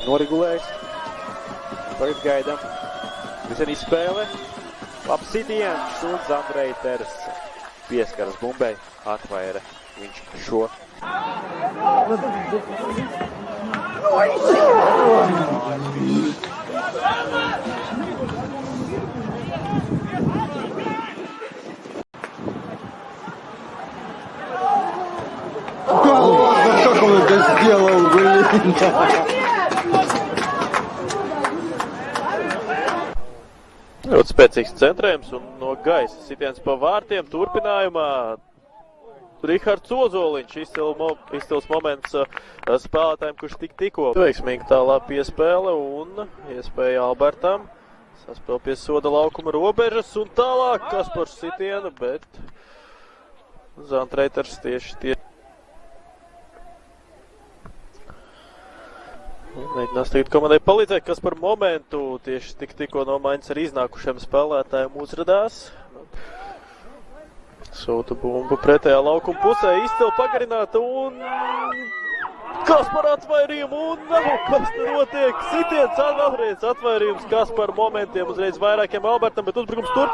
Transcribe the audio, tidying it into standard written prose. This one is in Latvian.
Noregulējis. Tagad gaidām. Visenī spēle. Labs sitiens un Zandreiters pieskaras bumbei. Atvaira viņš šo. Как он это сделал, блин? Ļoti spēcīgs centrējums un no gaisa sitiens pa vārtiem turpinājumā. Rihards Ozoliņš, izcils moments spēlētājiem, kurš tikko veiksmīgi tālā piespēle un iespēja Albertam saspēl pie soda laukuma robežas un tālāk Kaspars sitienu, bet Zandreiters tieši mēģinās tagad komandai palīdzēt, kas par momentu tieši tikko no maiņas ar iznākušiem spēlētājiem uzradās. Sūta bumbu pretējā laukuma pusē, izcili pagarināta un Kaspar atvairījumu un kas tur notiek? Sitiens vēlreiz atvairījums Kaspar momentiem uzreiz vairākiem Albertam, bet uzbrukums turpinās.